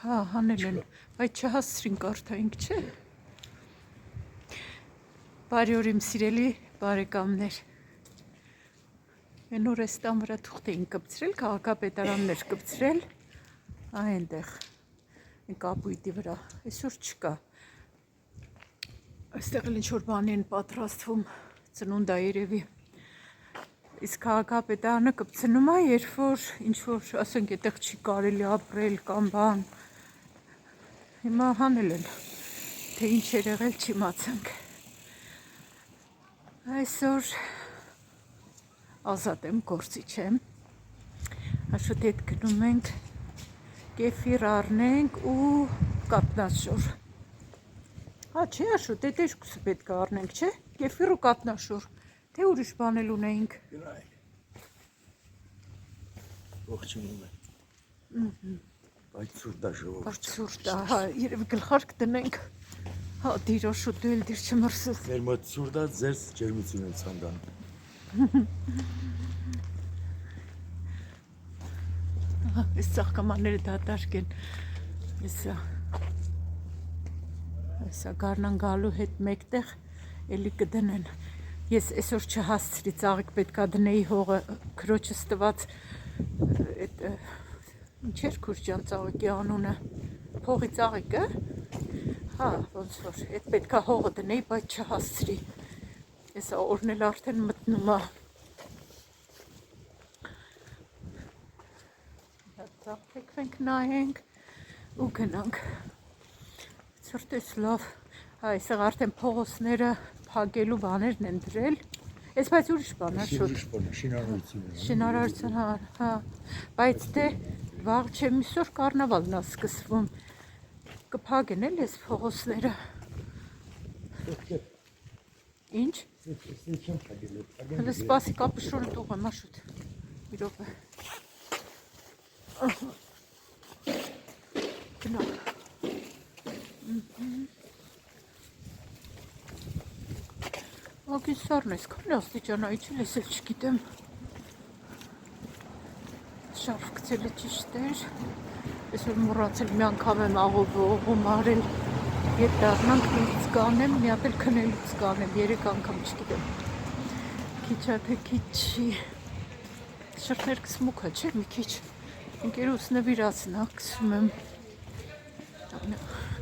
Հա, հանել են, բայց չհասցրին կարդայինք, չէ։ Բարի օր իմ սիրելի բարեկամներ։ Են օր էստան վրա թուղթ էին կպցրել, քաղաքապետարաններ կպցրել, այնտեղ կապույտի վրա, այսօր չկա։ Այստեղ էլ ինչ-որ բանի են պատրաստվում, ծնունդ է երևի։ Իսկ քաղաքապետարանը կպցնում է, երբ որ ինչ-որ, ասենք, այդտեղ չի կարելի ապրել կամ բան։ Հիմա հանել են, թե ինչ էր եղել չիմացանք։ Այսօր ազատ եմ, գործի չեմ։ Աշուտ հետ գնում ենք, կեֆիր առնենք ու կատնաշոր։ Հա, չէ, Աշուտ, այդ երկուսը պետք է առնենք, չէ, կեֆիր ու կատնաշոր, թե ուրիշ բան էլ ունեինք։ Ողջունում եմ։ Բայց ցուրտ է ժողովուրդ։ Բայց ցուրտ է, հա, երևի գլխարկ տնենք։ Հա, դիր Աշուտ, դու էլ դիր չմրսես։ Մեր մոտ ցուրտ է, ձեզ ջերմություն են ցանկանում։ Այս ծաղկամանները դատարկ են, այսա գարնան գալու հետ մեկտեղ էլի կդնեն։ Ես այսօր չհասցրի, ծաղիկ պետքա դնեի հողը քրոջս տված, ինչ էր քուր ջան ծաղիկի անունը, փողի ծաղիկը, հա, ոնց որ, այդ պետքա հողը դնեի, բայց չհասցրի, այսա օրն էլ արդեն մտնում է։ Թեքվենք նայենք ու գնանք, ցուրտ էս լավ, այսեղ արդեն փողոցները փակելու բաներն են դրել, ես բայց ուրիշ բան է շուտ, շինարարություն, հա, բայց դե վաղ չեմ իսօր կարնավալն է սկսվում, կփակեն էլ ես փողոցները, ինչ, հələ սպասի կապշորը տուղեմ աշուտ, մի րոպե, գնանք, ագիսարն ես, քանի աստիճանայի չել ես էլ չգիտեմ, շարվ գցելը ճիշտ էր, այսօր մոռացել մի անգամ եմ աղովում արել, երբ դառնանք լույս կանեմ, մի հատ էլ քնելուց կանեմ, 3 անգամ չգիտեմ, քիչ է թե քիչ չի, շրթեր կսմուք է, չէ, մի քիչ, ընկերուս նվիրացն է, կսում եմ,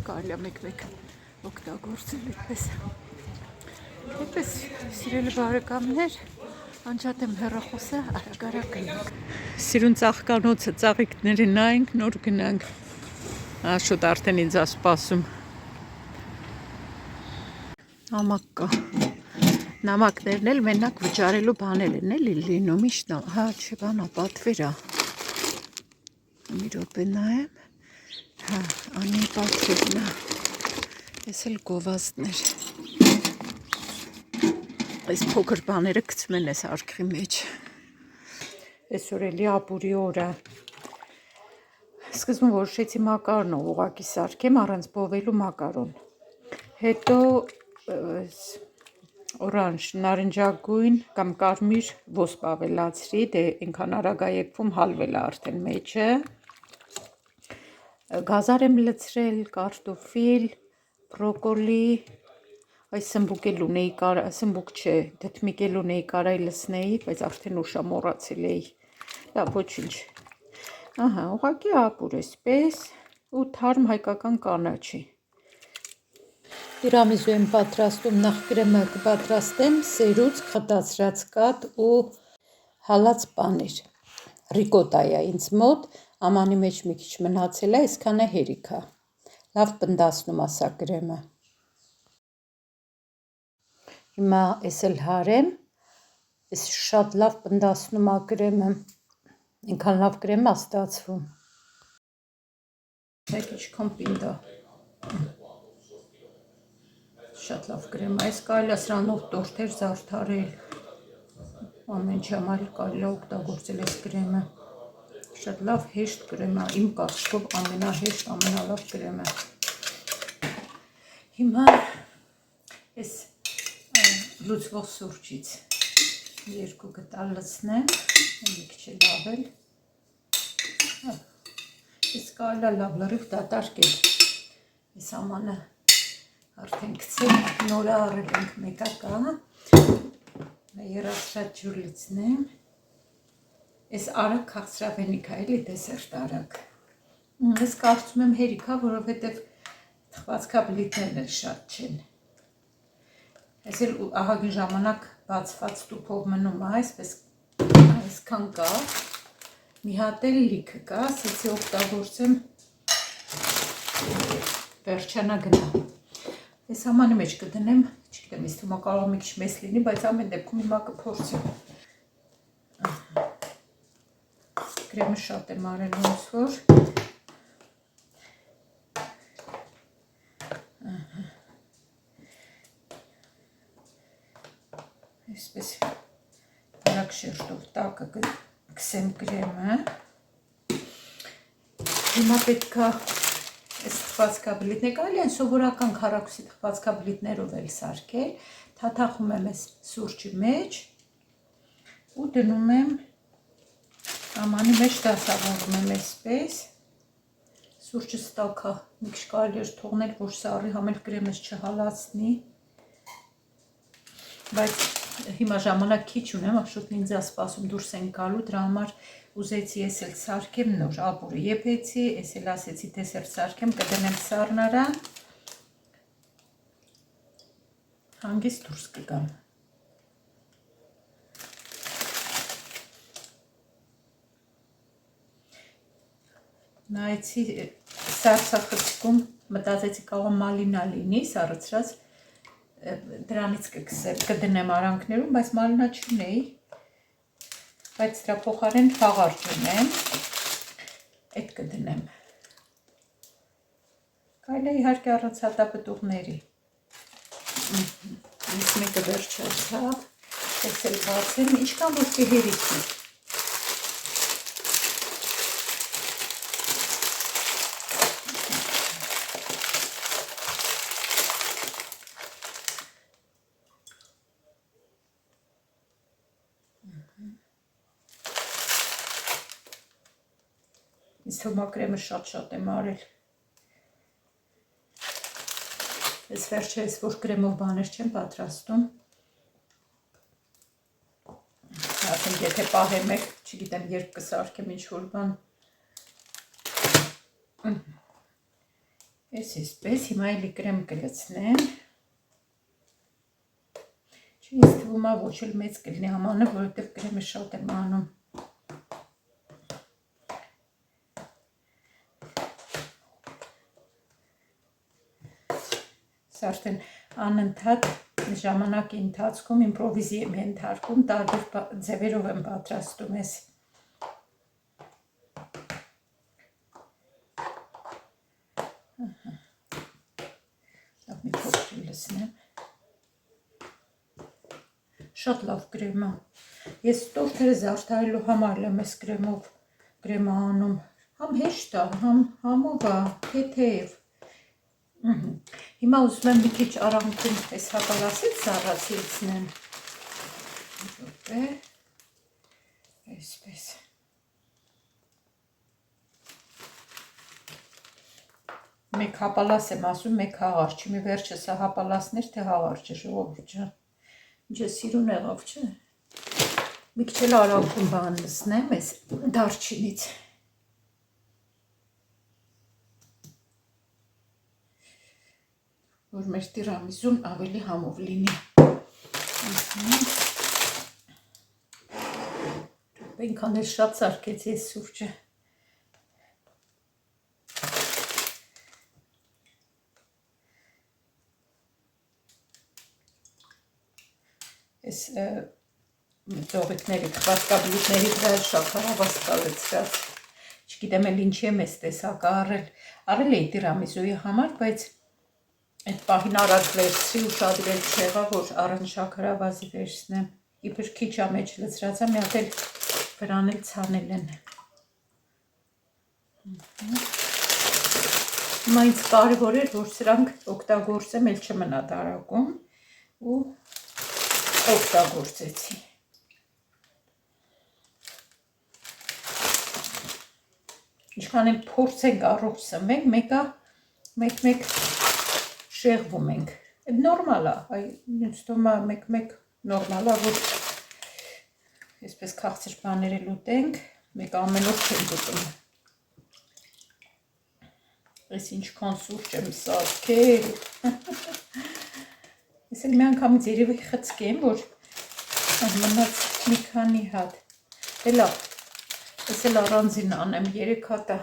կարելի է մեկ-մեկ օգտագործել այդպես, այդպես սիրելի բարեկամներ, անջատ եմ հեռախոսը, արագ գնանք, սիրուն ծաղկանոցը ծաղիկների նայենք, նոր գնանք, Աշուտ արդեն ինձ է սպասում, նամակ կա, նամակներն էլ մենակ վճարելու բանել են էլի լինում, միշտ, հա, չէ բանա, պատվեր է, մի րոպե նայեմ, հա, անի պատվերն է, ես էլ գովազդներ, այս փոքր բաները գցում են ես արկղի մեջ, այսօր էլի ապուրի օրը, սկզբում որոշեցի մակարոնը ուղղակի սարքեմ առանց բովելու մակարոն, հետո օրանժ, նարնջագույն կամ կարմիր ոսպ ավելացրի, դե ինքան արագ է եկվում, հալվել է արդեն մեջը, գազար եմ լցրել, կարտոֆիլ, բրոկոլի, այս սմբուկ էլ ունեի, սմբուկ չէ, դդմիկ էլ ունեի, կարայի լցնեի, բայց արդեն ուշա մոռացել էի, դա ոչինչ, ահա, ուղղակի ապուր էսպես ու թարմ հայկական կանաչի, տիրամիսու եմ պատրաստում, նախ կրեմը կպատրաստեմ, սերուց, խտացրած կաթ ու հալած պանիր, ռիկոտա է ինձ մոտ, ամանի մեջ մի քիչ մնացել է, այսքանը հերիք է, լավ պնդասնում է սա կրեմը, հիմա ես էլ հարեմ, ես շատ լավ պնդասնում է կրեմը, ինքան լավ կրեմ է ստացվում, մեկ իչքան պինդա, շատ լավ կրեմ է, այս կարելի է սրանով տորթեր զարդարել, ամեն ինչ համար կարելի է օգտագործել այս կրեմը, շատ լավ հեշտ կրեմ է, իմ կարծիքով ամենահեշտ, ամենալավ կրեմ է, հիմա ես լուծվող սուրճից երկու գտալ լցնեմ, մի քիչ էլ ավել, Ես կարելի լավ լրիվ դատարկել։ Ես ամանը արդեն գցել, նորը առել ենք մեկակա։ Երասրատ ջուր լցնեմ։ Ես արագ քաղցրավենիք է, էլի դեսերտ արագ։ Ես կարծում եմ հերիք է, որովհետև թխվածքաբլիթներն էլ շատ չեն։ Ես էլ ահագին ժամանակ բացված տուփով մնում է, այսքան կա, մի հատ էլ լիքը կա, ասեցի օգտագործեմ վերջանա գնա։ Ես համանի մեջ կդնեմ, չգիտեմ, ինձ թվում է կարող մի քիչ մեծ լինի, բայց ամեն դեպքում հիմա կփորձեմ։ Կրեմը շատ եմ արել ոնց որ։ Այսպես բարակ շերտով տակը կսեմ կրեմը։ Հիմա պետք է այս թխվածքաբլիթներ, կարելի են սովորական քառակուսի թխվածքաբլիթներով էլ սարքել, թաթախում եմ այս սուրճի մեջ ու դնում եմ ամանի մեջ դասավորում եմ այսպես։ Սուրճը ստակա մի քիչ կարելի է թողնել, որ սառի համել կրեմս չհալացնի, բայց հիմա ժամանակ քիչ ունեմ, շուտ ինձ է սպասում դուրս են գալու, դրա համար ուզեցի ես էլ սարքեմ նոր ապուրը եփեցի, ես էլ ասեցի դեսերտ սարքեմ, կդնեմ սառնարան, հանգիստ դուրս կգամ։ Նայեցի սարսափցիկում, մտածեցի կարող մալինա լինի, սառցրած դրանից կդնեմ արանքներում, բայց մալինա չունեի, բայց դրա փոխարեն խաղարջ ունեմ, այդ կդնեմ։ Կարելի է իհարկե առանց հատապտուղների։ Ես մեկը վերջացավ, ես էլ բացեմ, ինչքան որ կհերիքի։ Ինձ թվում է կրեմը շատ եմ արել։ Ես վերջերս որ կրեմով բաներ չեմ պատրաստում։ Ասենք եթե պահեմ եք, չգիտեմ երբ կսարքեմ ինչ-որ բան։ Այսպես, հիմա էլի կրեմ կլցնեմ։ Ինձ թվում է ոչ էլ մեծ կլինի համանը, որովհետև կրեմը շատ եմ անում։ Արդեն անընդհատ ժամանակի ընթացքում իմպրովիզի եմ ենթարկում, տարբեր ձևերով եմ պատրաստում ես։ Լավ մի փոքր լցնեմ։ Շատ լավ կրեմ է։ Ես տորթերը զարդարելու համար եմ այս կրեմը անում։ Համ հեշտ է, համ համով է, թեթև։ Հիմա ուզում եմ մի քիչ արանքում այս հապալասից սառացիցնեմ։ Այսպես։ Մեկ հապալաս եմ ասում, մեկ հաղարջ, մի վերջը սա հապալասներ, թե հաղարջը ժողովուրդ ջան։ Ինչ սիրուն եղավ, չէ։ Մի քիչ էլ արանքում բան լցնեմ այս դարչինից։ Որ մեր տիրամիսուն ավելի համով լինի։ Այնքան էլ շատ սարքեցի այս սուրճը։ Այս ծողիկների, թխվածքաբլիթների վրա շաքարավազ կալեցրած։ Չգիտեմ էլ ինչի եմ այս տեսակը առել էի տիրամիսուի համար, բայց այդ պահին արագ վերցրի ու շատ էլ չեղա, որ առանց շաքարավազի վերցնեմ։ Իբր քիչ ա մեջ լցրած եմ, մի հատ էլ վրան էլ ցանել են։ Հիմա ինձ կարևոր էր, որ սրանք օգտագործեմ, էլ չմնա դարակում ու օգտագործեցի։ Ինչքան են փորձենք առողջ սնվենք, մեկ շեղվում ենք։ Այդ նորմալ է, ինձ թվում է մեկ նորմալ է, որ այսպես քաղցր բաներ էլ ուտենք, մեկ ամեն օր չենք ուտում։ Այս ինչքան սուրճ եմ սարքել։ Ես էլ մի անգամից երևի խցկեմ, որ մնաց մի քանի հատ։ Էլա, ես էլ առանձին անեմ 3 հատը։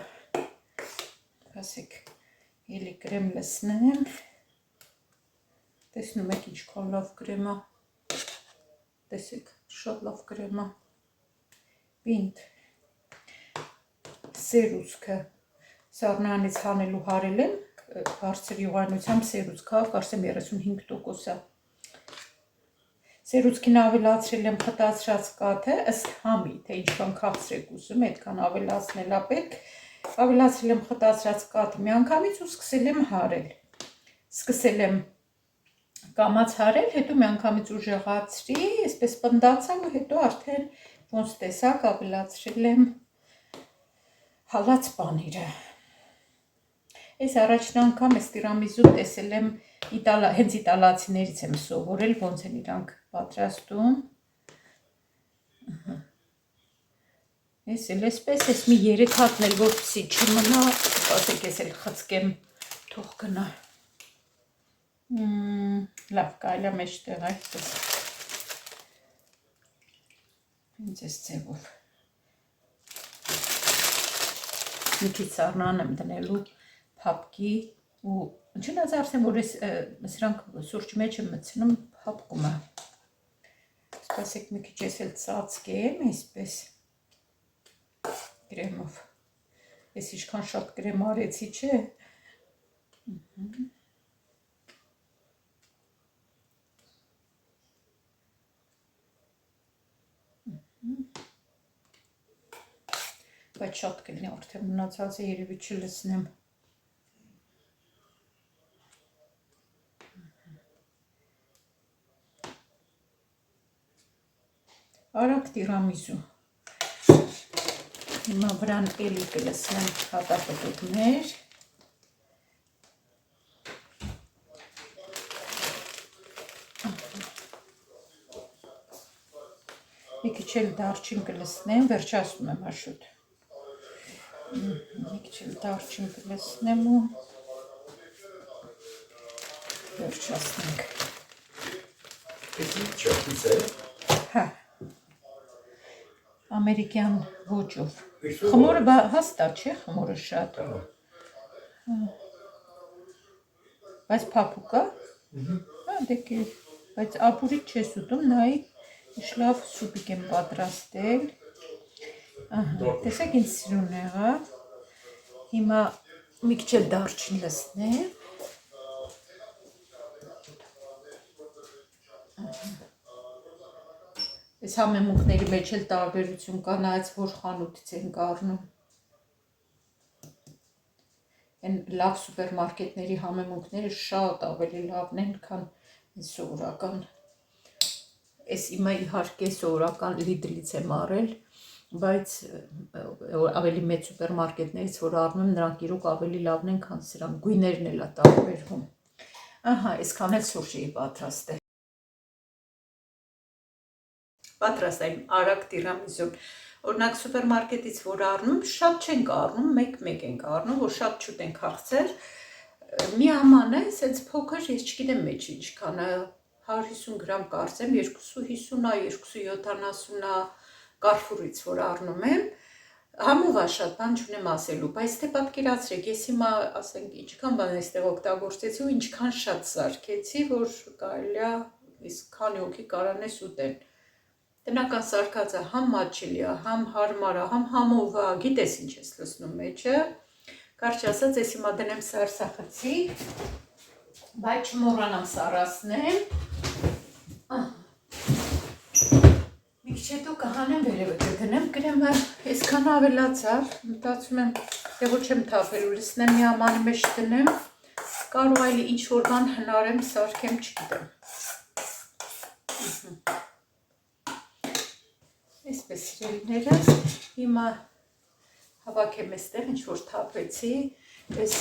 Ասեք, ելի կրեմ լսնեմ։ Տեսնում եք ինչքան լավ կրեմ է։ Տեսեք, շատ լավ կրեմ է։ Պինդ։ Սերուցքը սառնարանից հանելու հարել եմ, բարձր յուղանությամբ սերուցքա, կարծեմ 35% է։ Սերուցքին ավելացրել եմ խտացրած կաթը, ըստ համի, թե ինչքան քաղցր եք ուզում, այդքան ավելացնել է պետք։ Ավելացրել եմ խտացրած կաթը միանգամից ու սկսել եմ հարել։ Սկսել եմ կամած հարել, հետո միանգամից ուժեղացրի, այսպես պնդացավ ու հետո արդեն ոնց տեսակ ավելացրել եմ հալած պանիրը։ Այս առաջին անգամ այս տիրամիզու տեսել եմ հենց իտալացիներից եմ սովորել, ոնց են իրանք պատրաստում։ Ես էլ այսպես, ես մի 3 հատն էլ որպեսզի չմնա, ասեք ես էլ խցկեմ, թող գնա։ Լավ, կարելի է մեջտեղ այդպես։ Հենց այս ձևով։ Մի քիչ սառնան եմ դնելու փափկի ու չնայած արդեն որ սրանք սուրճի մեջ եմ մտցնում փափկում է։ Սպասեք մի քիչ ես էլ ծածկեմ այսպես կրեմով։ Ես ինչքան շատ կրեմ արեցի, չէ։ Բայց շատ կլինի արդեն մնացածը երևի չլսնեմ։ Արագ տիրամիզու։ Հիմա վրան էլի կլսնեմ հատապտուտներ։ Մի քիչ էլ դարչին կլսնեմ, վերջացնում եմ աշուտ։ Մի քիչ էլ դարչին կլսնեմ ու վերջացնենք։ Էս ինչ չափից է։ Հա։ Ամերիկյան ոճով։ Խմորը հաստատ չէ, խմորը շատ։ Բայց փափուկ է։ Հա, դե բայց ապուրից չես ուտում, նայի ինչ լավ սուպիկ եմ պատրաստել։ Տեսեք ինձ սիրուն եղավ։ Հիմա մի քիչ էլ դարչին լսնեմ։ Այս համեմունքների մեջ էլ տարբերություն կա, նայած որ խանութից են առնում։ Այն լավ սուպերմարկետների համեմունքները շատ ավելի լավն են, քան սովորական։ Այս իմը իհարկե սովորական Lidl-ից եմ առել, բայց ավելի մեծ սուպերմարկետներից որ առնում եմ, նրանք իրոք ավելի լավն են, քան սրանք, գույներն էլ է տարբերվում։ Ահա, այսքան էլ սուրճ էի պատրաստել։ Պատրաստել արագ տիրամիզուն։ Օրինակ սուպերմարկետից որ առնում, շատ չենք առնում, մեկ ենք առնում, որ շատ չուտենք քաղցր։ Մի աման է, սենց փոքր, ես չգիտեմ մեջ ինչքան է, 150 գրամ կարծեմ, 250-ա, 270-ա Carrefour-ից որ առնում եմ, համով է շատ, բան չունեմ ասելու, բայց թե պատկերացրեք, ես հիմա, ասենք, ինչքան բան այստեղ օգտագործեցի ու ինչքան շատ սարքեցի, որ կարելի է, իսկ քանի հոգի կարանես ուտեն։ Տնական սարքածը համ մատչելի է, համ հարմար է, համ համով է, գիտես ինչ ես լսնում մեջը։ Կարճ ասած, ես հիմա դնեմ սարսախցի, բայց չմոռանամ սառացնեմ։ Մի քիչ հետո կհանեմ վերևը կդնեմ կրեմը, այսքան ավելացավ, մտածում եմ, թե ոչ եմ թափելու, լսնեմ մի ամանի մեջ դնեմ, կարող այլ ինչ որ բան հնարեմ, սարքեմ, չգիտեմ։ Այսպես սիրելիներս, հիմա Հավաքեմ այստեղ, ինչ որ թափեցի, այս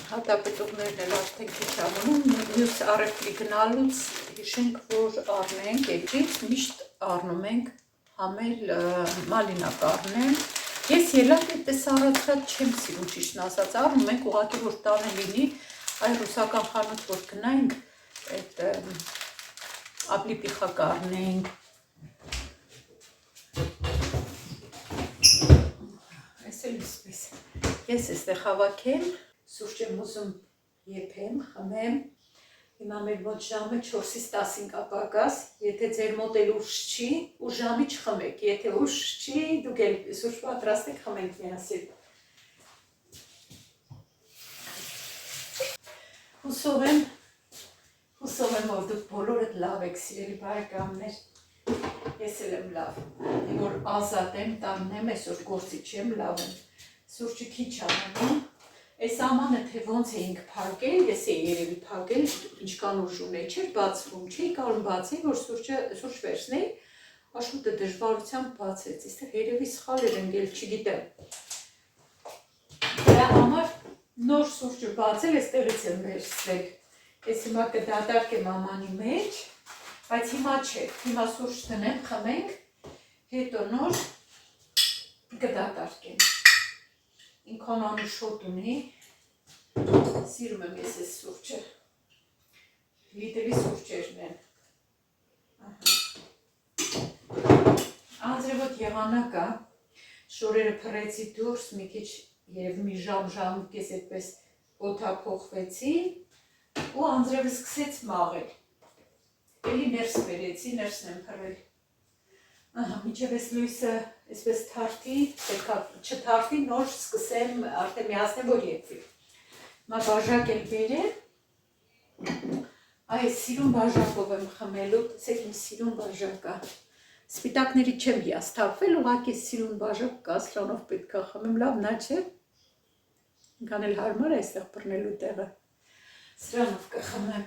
հատապտուղներն էլ արդեն քիչ ամնում, մյուս առևտրի գնալուց հիշենք, որ առնենք էջից, միշտ առնում ենք համել մալինակ առնեմ, ես ելակ այդպես առածրած չեմ սիրում ճիշտն ասած, առնում ենք ուղղակի որ տանը լինի, այ ռուսական խանութ որ գնայինք, այդ ապլիպիխա կառնենք, ես այստեղ հավաքեմ, սուրճ եմ ուզում եփեմ, խմեմ, հիմա մեր մոտ ժամը 4-ից 10 կապակաս, եթե ձեր մոտ էլ ուշ չի, ու ժամի չխմեք, եթե ուշ չի, դուք էլ սուրճ պատրաստեք, խմենք միասին։ Հուսով եմ, որ դուք բոլորդ լավ եք, սիրելի բարեկամներ, ես էլ եմ լավ, որ ազատ եմ, տանն եմ, այսօր գործի չեմ, լավ եմ, սուրճը քիչ ամանում, այս ամանը թե ոնց էինք փակել, ես էի երևի փակել, ինչքան ուժ ունեի, չէր բացվում, չէի կարող բացել, որ սուրճ վերցնեի, Աշոտը դժվարությամբ բացեց, այստեղ երևի սխալ էր ընկել, չգիտեմ։ Դրա համար նոր սուրճը բացել, այստեղից եմ վերցրել։ Ես հիմա կդատարկեմ ամանի մեջ, բայց հիմա չէ, հիմա սուրճ տնեմ, խմենք, հետո նոր կդատարկեմ։ Ինքան անուշոտ ունի, սիրում եմ ես այս սուրճը, լիտրի սուրճերն են, անձրևոտ եղանակ է, շորերը փռեցի դուրս, մի քիչ և մի ժամ կես այդպես օդափոխվեցի ու անձրևը սկսեց մաղել, էլի ներս բերեցի, ներսն եմ փռել, մինչև այս լույսը այսպես թարթի, չթարթի, նոր սկսեմ արդեն միացնեմ, որ եփվի։ Մա բաժակ էլ բերեմ, այս սիրուն բաժակով եմ խմելու, տեսեք իմ սիրուն բաժակը, սպիտակների չեմ հիասթափվել, ուղղակի սիրուն բաժակ կա, սրանով պետք է խմեմ, լավ նա չէ, ինքան էլ հարմար է այստեղ բռնելու տեղը, սրանով կխմեմ։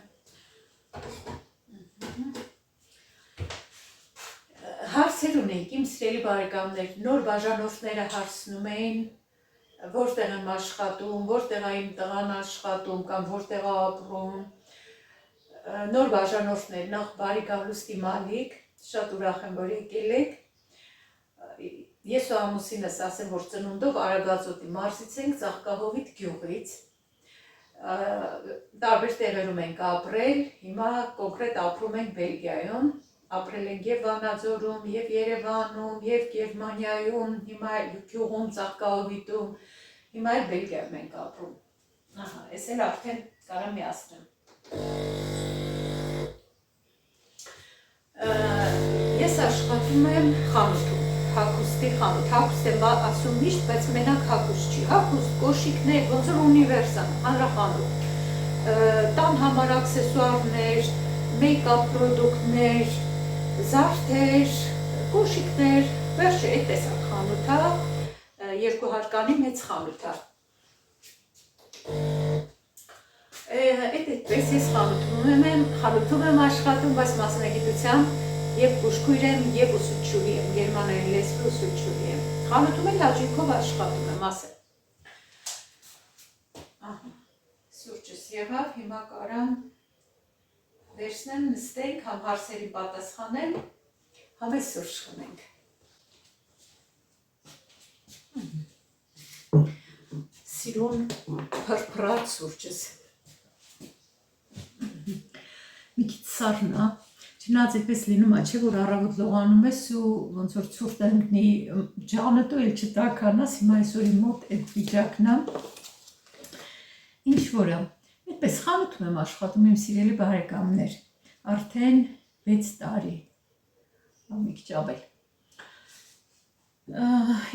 Հարցեր ունեիք, իմ սիրելի բարեկամներ, նոր բաժանորդները հարցնում էին, որտեղ եմ աշխատում, որտեղ է իմ տղան աշխատում կամ որտեղ է ապրում, նոր բաժանորդներ, նախ բարի գալուստի մալիք, շատ ուրախ եմ, որ եկել եք, ես ու ամուսինս ասեմ, որ ծնունդով Արագածոտի մարզից ենք, Ծաղկահովիտ գյուղից, տարբեր տեղերում ենք ապրել, հիմա կոնկրետ ապրում ենք Բելգիայում, ապրել ենք և Վանաձորում, և Երևանում, և Գերմանիայում, հիմա գյուղում, Ծաղկահովիտում, հիմա էլ Բելգիայում ենք ապրում, ես էլ արդեն կարամ միացնեմ։ Ես աշխատում եմ խանութում, հագուստի խանութ, հագուստ եմ ասում միշտ, բայց մենակ հագուստ չի, հագուստ, կոշիկներ, ոնց որ ունիվերսալ, հանրախանութ, տան համար աքսեսուարներ, մեյքափ պրոդուկտներ, զարդեր, կոշիկներ, վերջը այդ տեսակ խանութ է, երկու հարկանի մեծ խանութ է։ Այդպես ես խանութում եմ աշխատում, բայց մասնագիտությամբ և բուժքույր եմ, և ուսուցչուհի եմ, գերմաներեն լեզվի ուսուցչուհի եմ։ Խանութում էլ հաճույքով աշխատում եմ, ասեմ։ Սուրճս եղավ, հիմա կարամ վերցնեմ, նստենք, համ հարցերի պատասխանեմ, համ էլ սուրճ խմենք։ Սիրուն փրփրած սուրճս։ Մի քիչ սառն է, չնայած այդպես լինում է, չէ՞ որ առավոտ լողանում ես ու ոնց որ ցուրտ ընկնի ջանդ ու էլ չտաքանաս, հիմա այսօր իմ մոտ այդ վիճակն է։ Ինչ որ է, այդպես խանութում եմ աշխատում, իմ սիրելի բարեկամներ, արդեն 6 տարի, մի քիչ ավել։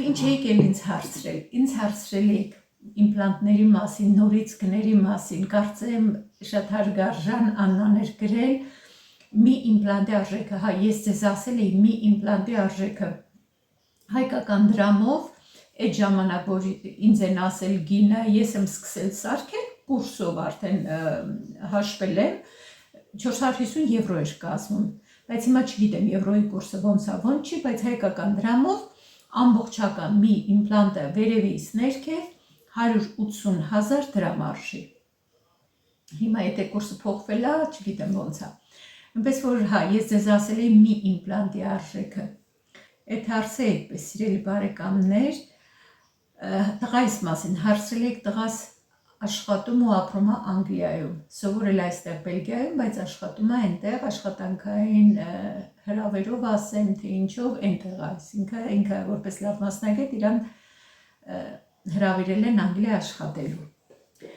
Ինչ եք էլ ինձ հարցրել եք իմպլանտների մասին, նորից գների մասին, կարծեմ շատ հարգարժան Աննան էր գրել մի իմպլանտի արժեքը, հա ես ձեզ ասել էի մի իմպլանտի արժեքը հայկական դրամով, այդ ժամանակ որ ինձ են ասել գինը, ես եմ սկսել սարքել, կուրսով արդեն հաշվել եմ, 450 եվրո էր կազմում, բայց հիմա չգիտեմ եվրոյի կուրսը ոնց է, ոնց չի, բայց հայկական դրամով ամբողջական մի իմպլանտը վերևից ներքև 180,000 դրամ արժի։ Հիմա եթե կուրսը փոխվել է, չգիտեմ ոնց է։ Այնպես որ հա, ես ձեզ ասել եմ մի իմպլանտի արժեքը։ Այդ հարցը այդպես, սիրելի բարեկամներ, տղայիս մասին հարցրել եք, տղաս աշխատում ու ապրում է Անգլիայում, սովորել է այստեղ Բելգիայում, բայց աշխատում է այնտեղ աշխատանքային հրավերով ասեմ, թե ինչով այնտեղ է, այսինքն ինքը որպես լավ մասնագետ իրան հրավիրել են Անգլիա աշխատելու։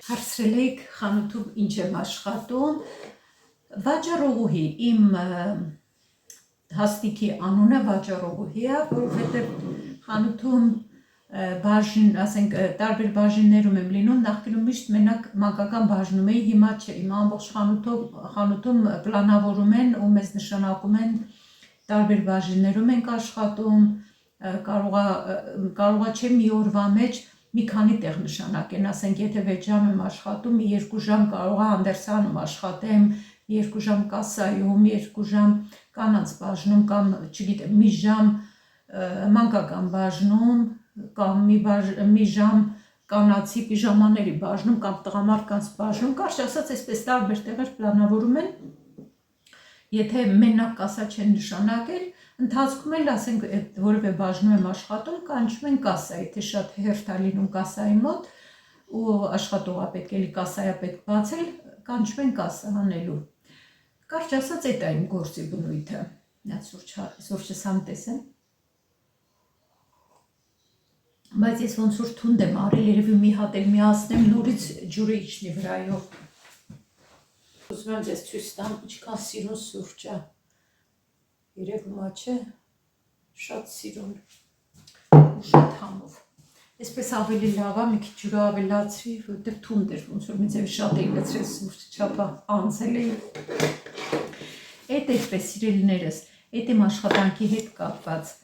Հարցրել եք խանութում ինչ եմ աշխատում, վաճառողուհի, իմ հաստիքի անունը վաճառողուհի է, որովհետև խանութում բաժին, ասենք, տարբեր բաժիններում եմ լինում, նախկինում միշտ մենակ մանկական բաժնում էի, հիմա չէ, հիմա ամբողջ խանութում պլանավորում են ու մեզ նշանակում են տարբեր բաժիններում ենք աշխատում, կարողա չէ մի օրվա մեջ մի քանի տեղ նշանակեն, ասենք, եթե 6 ժամ եմ աշխատում, 2 ժամ կարողա Անդերսանում աշխատեմ, 2 ժամ կասայում, 2 ժամ կանանց բաժնում կամ, չգիտեմ, մի ժամ մանկական բաժնում կամ մի ժամ կանացի պիժամաների բաժնում կամ տղամարդկանց բաժնում, կարճ ասած, այսպես տարբեր տեղեր պլանավորում են, եթե մենակ կասա չեն նշանակել, ընթացքում էլ, ասենք, որևէ բաժնում եմ աշխատում, կանչում են կասա, եթե շատ հերթ է լինում կասայի մոտ ու աշխատողը պետք է կասայա պետք բացել, կանչում են կասա հանելու։ Կարճ ասած, այդ է իմ գործի բնույթը։ Սուրճս համ տեսեմ։ Բայց ես ոնց որ թունդ եմ արել, երևի մի հատ էլ միացնեմ, նորից ջուրը իջնի վրայով։ Ուզում եմ ձեզ ցույց տամ, ինչքան սիրուն սուրճ է։ Երևում է, չէ, շատ սիրուն ու շատ համով։ Այսպես ավելի լավ է, մի քիչ ջուրը ավելացրի, որովհետև թունդ էր, ոնց որ մի ձև շատ էի լցրել սուրճը, չափը անցել էի։ Այդ այսպես, սիրելիներս, այդ իմ աշխատանքի հետ կապված,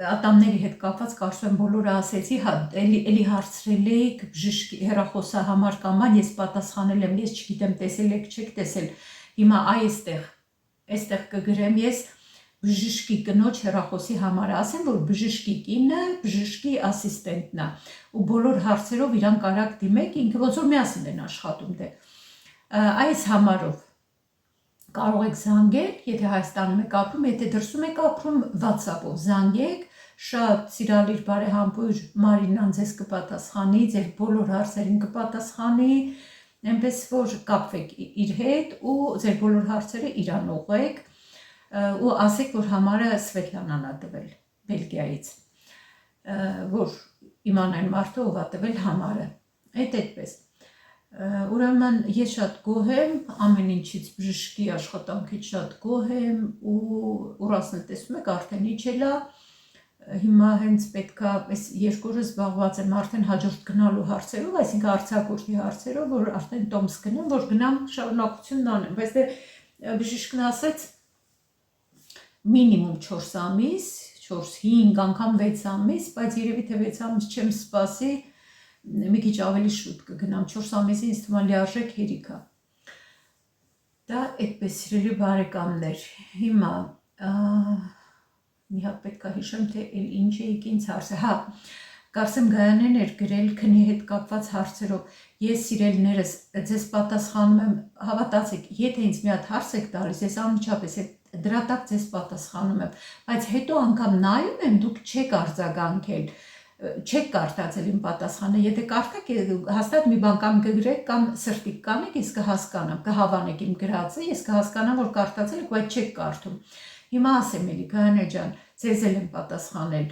ատամների հետ կապված, կարծում եմ բոլորը ասեցի, էլի հարցրել եք բժշկի հեռախոսահամար կամ բան, ես պատասխանել եմ, ես չգիտեմ տեսել եք, չեք տեսել, հիմա այստեղ կգրեմ ես բժշկի կնոջ հեռախոսի համարը, ասեմ, որ բժշկի կինը բժշկի ասիստենտն է ու բոլոր հարցերով իրան կարակ դիմեք, ինքը ոնց որ միասին են աշխատում դե։ Այս համարով կարող եք զանգել, եթե Հայաստանում եք ապրում, եթե դրսում եք ապրում, WhatsApp-ով զանգեք, շատ սիրալիր բարեհամբույր Մարինան ձեզ կպատասխանի, ձեր բոլոր հարցերին կպատասխանի, այնպես որ կապվեք իր հետ ու ձեր բոլոր հարցերը իրան ուղղեք ու ասեք, որ համարը Սվետլանան է տվել Բելգիայից, որ իմանան մարդը ով է տվել համարը, այդպես։ Ուրեմն ես շատ գոհ եմ ամեն ինչից, բժշկի աշխատանքից շատ գոհ եմ ու ուրասն տեսնում եք արդեն իջել է, հիմա հենց պետքա այս 2 օրը զբաղված եմ արդեն հաջորդ գնալու հարցերով, այսինքն արձակուրդի հարցերով, որ արդեն տոմս գնեմ, որ գնամ շարունակությունն անեմ, բայց դե բժիշկն ասեց մինիմում 4 ամիս, 4-5 անգամ 6 ամիս, բայց երևի թե 6 ամիս չեմ սպասի, մի քիչ ավելի շուտ կգնամ, 4 ամիսի ինձ թվում է լիարժեք հերիք է։ Դա այդպես սիրելի բարեկամներ, հիմա մի հատ պետք է հիշեմ, թե ինչ էիք ինձ հարցը, հա, կարծեմ Գայանեն էր գրել քնի հետ կապված հարցերով, ես սիրելիներս ձեզ պատասխանում եմ, հավատացեք, եթե ինձ մի հատ հարց եք տալիս, ես անմիջապես դրա տակ ձեզ պատասխանում եմ, բայց հետո անգամ նայում եմ, դուք չեք արձագանքել, չեք կարդացել իմ պատասխանը, եթե կարդաք, հաստատ մի բան կամ կգրեք կամ սրտիկ կանեք, ես կհասկանամ, կհավանեք իմ գրածը, ես կհասկանամ, որ կարդացել եք, բայց չեք կարդում։ Հիմա ասեմ էլի, Գայանե ջան, ձեզ էլ եմ պատասխանել,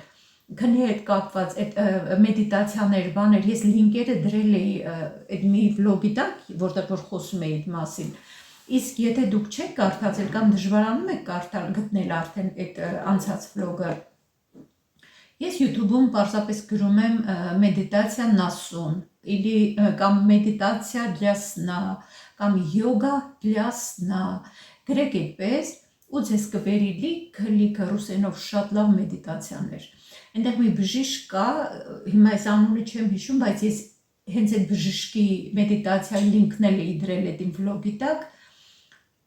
քնի հետ կապված այդ մեդիտացիաներ, բաներ, ես լինկերը դրել էի այդ մի վլոգի տակ, որտեղ որ խոսում էի այդ մասին, իսկ եթե դուք չեք կարդացել կամ դժվարանում եք գտնել արդեն այդ անցած վլոգը, ես YouTube-ում պարզապես գրում եմ մեդիտացիա на сон, կամ մեդիտացիա для сна, կամ յոգա для сна, գրեք այդպես ու ձեզ կվերի լիքը ռուսերենով շատ լավ մեդիտացիաներ։ Այնտեղ մի բժիշկ կա, հիմա այս անունը չեմ հիշում, բայց ես հենց այդ բժշկի մեդիտացիայի լինքն էլ էի դրել այդ իմ վլոգի տակ,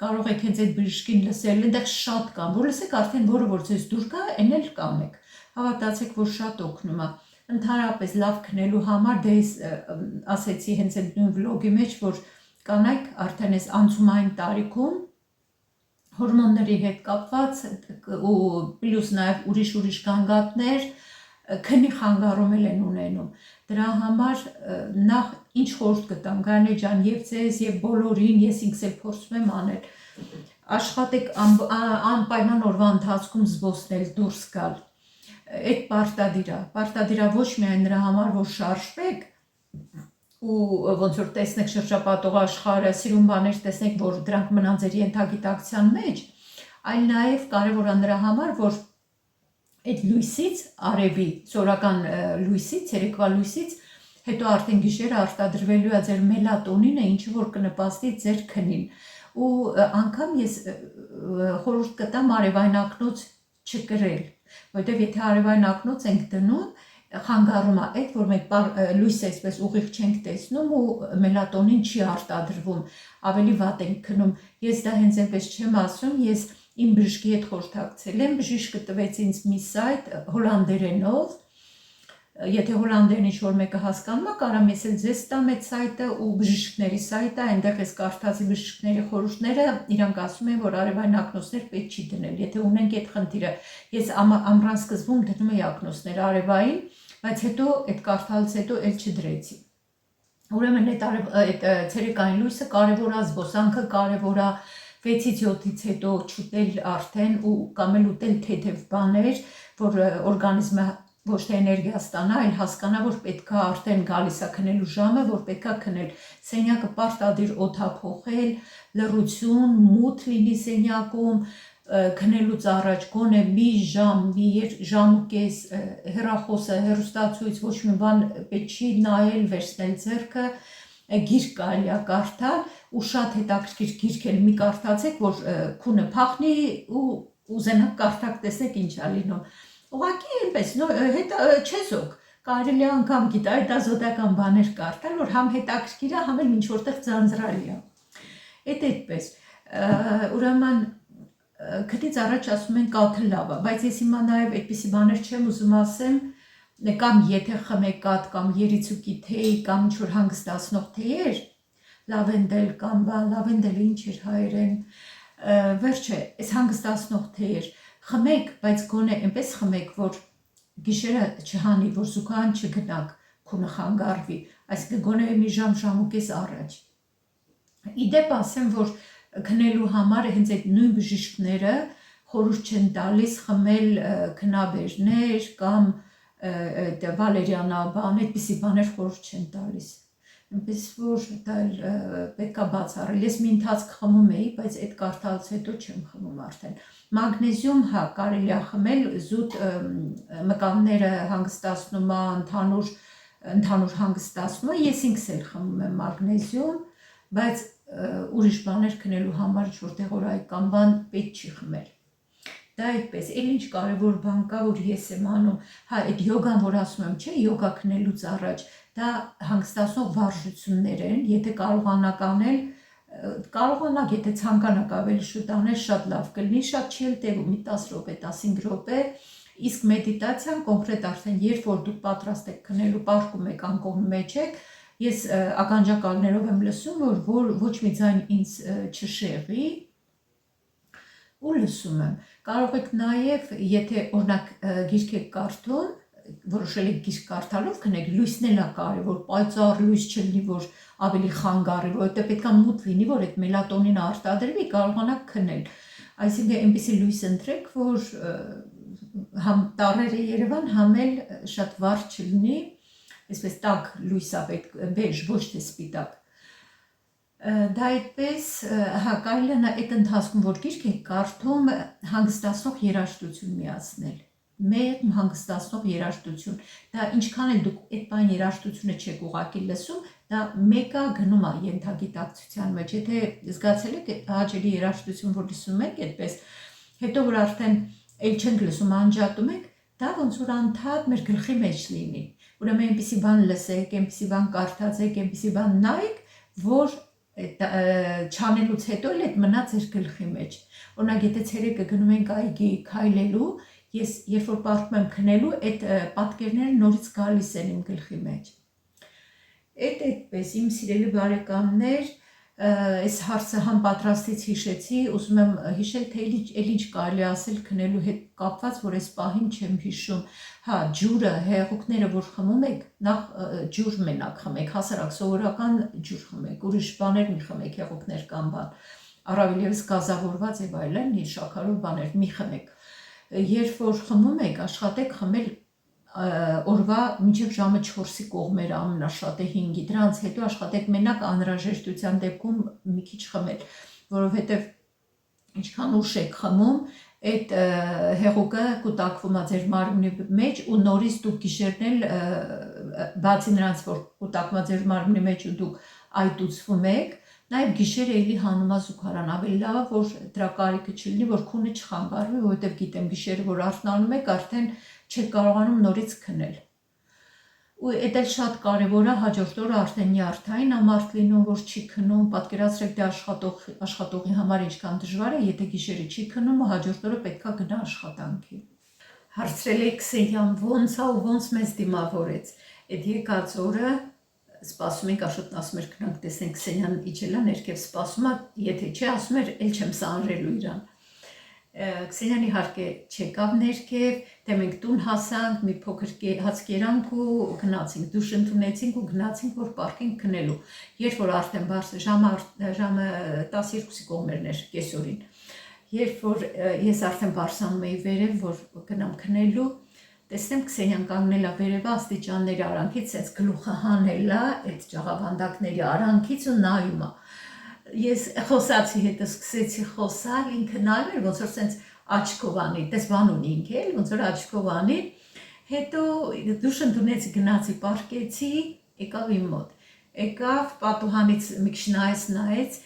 կարող եք հենց այդ բժշկին լսել, այնտեղ շատ կան, որ լսեք արդեն որը որ ձեզ դուր գա, այն էլ կանեք։ Հավատացեք, որ շատ օգնում է։ Ընդհանրապես լավ քնելու համար դե ասեցի հենց այդ նույն վլոգի մեջ, որ կանայք արդեն այս անցումային տարիքում հորմոնների հետ կապված ու պլյուս նաև ուրիշ գանգատներ քնի խանգարում են ունենում։ Դրա համար նախ ինչ խորհուրդ կտամ Գայանե ջան, եւ ձեզ եւ բոլորին, ես ինքս էլ փորձում եմ անել, աշխատեք անպայման օրվա ընթացքում զբոսնել, դուրս գալ։ Այդ պարտադիր է ոչ միայն նրա համար, որ շարժվեք ու ոնց որ տեսնեք շրջապատող աշխարհը, սիրուն բաներ տեսնեք, որ դրանք մնան ձեր ենթագիտակցության մեջ, այլ նաև կարևոր է նրա համար, որ այդ լույսից, արևի, սորական լույսից, ցերեկվա լույսից, հետո արդեն գիշերը արտադրվելու է ձեր մելատոնինը, ինչը որ կնպաստի ձեր քնին։ Ու անգամ ես խորհուրդ կտամ արևային ակնոց չկրել, որտեղ եթե արևային ակնոց ենք դնում, խանգարում է այդ, որ մենք լույսը այսպես ուղիղ չենք տեսնում ու մելատոնին չի արտադրվում, ավելի վատ ենք քնում։ Ես դա հենց այնպես չեմ ասում, ես իմ բժշկի հետ խորհրդակցել եմ, բժիշկը տվեց ինձ մի սայթ հոլանդերենով, եթե հոլանդերեն ինչ-որ մեկը հասկանում է, կարամ ես էլ ձեզ տամ այդ սայթը ու բժիշկների սայթը, այնտեղ ես կարդացի բժիշկների խորհուրդները, իրանք ասում են, որ արևային ակնոցներ պետք չի դնել, եթե ունենք այդ խնդիրը, ես ամռան սկզբում դնում էի ակնոցներ արևային, բայց հետո այդ կարդալուց հետո էլ չդրեցի։ Ուրեմն այդ ցերեկային լույսը կարևոր է, զբոսանքը կարևոր է, 6-ից 7-ից հետո չուտել արդեն ու կամ էլ ուտել թեթև բաներ, որ օրգանիզմը ոչ թե էներգիա ստանա, այլ հասկանա, որ պետքա արդեն գալիս է քնելու ժամը, որ պետքա քնել։ Սենյակը պարտադիր օդափոխել, լռություն, մութ լինի սենյակում, քնելուց առաջ գոնե մի ժամ, մի ժամ ու կես հեռախոսը, հեռուստացույց, ոչ մի բան պետք չի նայել, վերցնել ձեռքը, գիրք կարելի է կարդալ ու շատ հետաքրքիր գիրք էլ մի կարդացեք, որ քունը փախնի ու ուզենաք կարդաք, տեսնեք ինչ է լինում։ Ուղղակի այնպես, չեզոք, կարելի է անգամ գիտա հետազոտական բաներ կարդալ, որ համ հետաքրքիր է, համ էլ ինչ որտեղ ձանձրալի է։ Այդպես, ուրեմն քնից առաջ ասում են կաթը լավ է, բայց ես հիմա նաև այդպիսի բաներ չեմ ուզում ասեմ, կամ եթե խմեք կաթ կամ երիցուկի թեյ կամ ինչ-որ հանգստացնող թեյեր, լավենդել կամ լավենդելը ինչ էր հայերեն, վերջը, այս հանգստացնող թեյեր, խմեք, բայց գոնե այնպես խմեք, որ գիշերը չհանի, որ զուգահան չգնաք, քունը խանգարվի, այսինքն գոնե մի ժամ ու կես առաջ։ Իդեպ ասեմ, որ քնելու համար հենց այդ նույն բժիշկները խորհուրդ չեն տալիս խմել քնաբերներ կամ վալերիանա բան, այդպիսի բաներ խորհուրդ չեն տալիս։ Այնպես որ դա պետքա բացառել։ Ես մի ընթացք խմում էի, բայց այդ կարդալուց հետո չեմ խմում արդեն։ Մագնեզիում հա կարելի է խմել, զուտ մկանները հանգստացնում է, ընդհանուր հանգստացնում է, ես ինքս էլ խմում եմ մագնեզիում, բայց ուրիշ բաներ քնելու համար ինչ-որտեղ օրայական բան պետք չի խմել։ Դա այդպես, էլ ինչ կարևոր բան կա, որ ես եմ անում, հա այդ յոգան, որ ասում եմ, չէ, յոգա քնելուց առաջ, դա հանգստացնող վարժություններ են, եթե կարողանաք անել, կարողանաք, եթե ցանկանաք ավելի շուտ անել, շատ լավ կլինի, շատ չի էլ տևում, մի 10 րոպե, 15 րոպե, իսկ մեդիտացիան կոնկրետ արդեն երբ որ դուք պատրաստ եք քնելու, պարկում եք, անկողնու մեջ եք, ես ականջակալներով եմ լսում, որ ոչ մի ձայն ինձ չշեղի ու լսում եմ։ Կարող եք նաև, եթե օրինակ գիրք եք կարդում, որոշել եք գիրք կարդալով քնեք, լույսն էլ է կարևոր, պայծառ լույս չլինի, որ ավելի խանգարի, որովհետև պետք է մութ լինի, որ այդ մելատոնինը արտադրվի, կարողանաք քնել։ Այսինքն այնպիսի լույս ընտրեք, որ համ տառերը Երևան, համ էլ շատ վառ չլինի, այսպես տաք լույս է պետք, բեժ, ոչ թե սպիտակ։ Դա այդպես, հա, կարելի է այդ ընթացքում, որ գիրք եք կարդում, հանգստացնող երաժշտություն միացնել։ Մեկ հանգստացնող երաժշտություն։ Դա ինչքան էլ դուք այդ բան երաժշտությունը չեք ուղղակի լսում, դա մեկը գնում է ենթագիտակցության մեջ։ Եթե զգացել եք հաճելի երաժշտություն, որ լսում եք այդպես, հետո որ արդեն էլ չենք լսում, անջատում եք, դա ոնց որ անդադ մեր գլխի մեջ լինի։ Ուրեմն այնպիսի բան լսեք, այնպիսի բան կարդացեք, այնպիսի բան նայեք, որ չանելուց հետո էլ այդ մնա ձեր գլխի մեջ։ Օրինակ, եթե ցերեկը գնում ենք այգի քայլելու, ես երբ որ պարտում եմ քնելու, այդ պատկերները նորից գալիս են իմ գլխի մեջ։ Այդպես, իմ սիրելի բարեկամներ, այս հարցը համ պատրաստից հիշեցի, ուզում եմ հիշել, թե էլ ինչ կարելի ասել քնելու հետ կապված, որ այս պահին չեմ հիշում։ Հա, ջուրը, հեղուկները, որ խմում եք, նախ ջուր մենակ խմեք, հասարակ սովորական ջուր խմեք, ուրիշ բաներ մի խմեք, հեղուկներ կամ բան, առավել ևս գազավորված եւ այլն, շաքարով բաներ մի խմեք։ Երբ որ խմում եք, աշխատեք խմել օրվա մինչև ժամը 4-ի կողմերը ամենաշատը 5-ի, դրանց հետո աշխատեք մենակ անհրաժեշտության դեպքում մի քիչ խմել, որովհետև ինչքան ուշ եք խմում, այդ հեղուկը կուտակվում է ձեր մարմնի մեջ ու նորից դուք գիշերն էլ բացի նրանց, որ կուտակվում է ձեր մարմնի մեջ ու դուք այտուցվում եք, նաև գիշերը էլի հանում է զուգարան, ավելի լավ է, որ դրա կարիքը չլինի, որ քունը չխանգարվի, որովհետև գիտեմ գիշերը, որ արթնանում եք, արդեն չեք կարողանում նորից քնել։ Ու այդ էլ շատ կարևոր է, հաջորդ օրը արդեն նյարդային ամարտ լինում, որ չի քնում, պատկերացրեք դա աշխատողի համար ինչքան դժվար է, եթե գիշերը չի քնում ու հաջորդ օրը պետքա գնա աշխատանքի։ Հարցրել եք Քսենիան ոնց է ու ոնց մեզ դիմավորեց։ Այդ եկած օրը սպասում ենք, Աշոտն ասում էր գնանք տեսնենք Քսենիան իջել է ներքև սպասում է, եթե չի ասում էր, էլ չեմ սանրելու իրան։ Քսենիան իհարկե չեկավ ներքև, թե մենք տուն հասանք, մի փոքր հաց կերանք ու գնացինք, դուշ ընդունեցինք ու գնացինք, որ պարկենք քնելու։ Երբ որ արդեն ժամը 12-ի կողմերն էր կեսօրին։ Երբ որ ես արդեն բարսանում էի վերև, որ գնամ քնելու, տեսնեմ Քսենիան կանգնել է վերևը աստիճանների արանքից, այս գլուխը հանել է այդ ջաղավանդակների արանքից ու նայում է։ Ես խոսացի հետը սկսեցի խոսալ, ինքը նայում էր, ոնց որ սենց աչքով անի, տես բան ունի ինքը էլ, ոնց որ աչքով անի, հետո դուշ ընդունեցի, գնացի, պարկեցի, եկավ իմ մոտ, եկավ պատուհանից մի քիչ նայեց,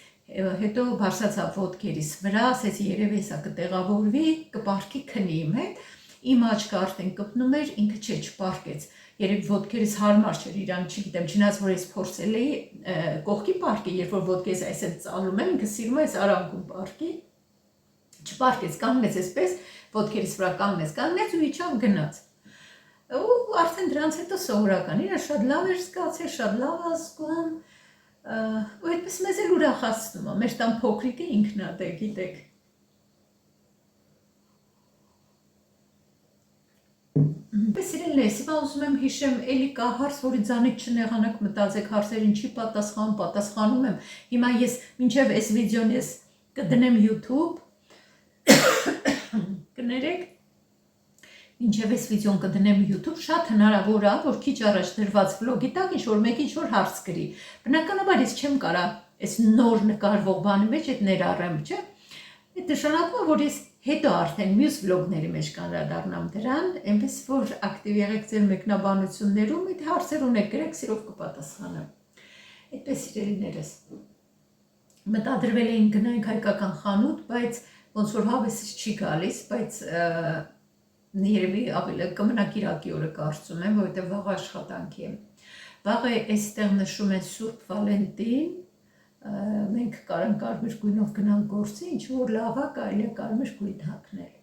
հետո բարձրացավ ոտքերիս վրա, ասեց երևի հեսա կտեղավորվի, կպարկի քնի իմ հետ, իմ աչքը արդեն կպնում էր, ինքը չէ չպարկեց, երբ ոտքերից հարմար չէր իրան, չգիտեմ, չնայած որ ես փորձել էի կողքի պարկի, երբ որ ոտքերից այսպես ծալում եմ, ինքը սիրում է այս արանքում պարկի, չպարկեց, կանգնեց այսպես, ոտքերից վրա կանգնեց ու իջավ գնաց։ Ու արդեն դրանց հետո սովորական, իրան շատ լավ էր զգացել, շատ լավ ազգում, ու այդպես մեզ էլ ուրախացնում է, մեր տան փոքրիկը ինքն է, դե գիտեք։ Սիրելիներ, սիվա ուզում եմ հիշեմ, էլի կա հարց, որի ձանից չնեղանակ մտածեք, հարցերին չի պատասխանում եմ, հիմա ես մինչև այս վիդեոն ես կդնեմ YouTube, կներեք, մինչև այս վիդեոն կդնեմ YouTube, շատ հնարավոր է, որ քիչ առաջ դրված վլոգի տակ ինչ-որ մեկ ինչ-որ հարց գրի, բնականաբար ես չեմ կարա այս նոր նկարվող բանի մեջ այդ ներառեմ, չէ, այդ նշանակում է, որ ես հետո արդեն մյուս վլոգների մեջ կանդրադառնամ դրան, այնպես որ ակտիվ եղեք ձեր մեկնաբանություններում, այդ հարցեր ունեք գրեք, սիրով կպատասխանեմ։ Այդպես սիրելիներս, մտադրվել էին գնանք հայկական խանութ, բայց ոնց որ հավեսից չի գալիս, բայց երևի ավելի կմնա կիրակի օրը կարծում եմ, որովհետև վաղ աշխատանքի եմ։ Վաղը այստեղ նշում են Սուրբ Վալենտին, մենք կարան կարմիր գույնով գնանք գործի, ինչ որ լավ է, կարելի է կարմիր գույն հագնել։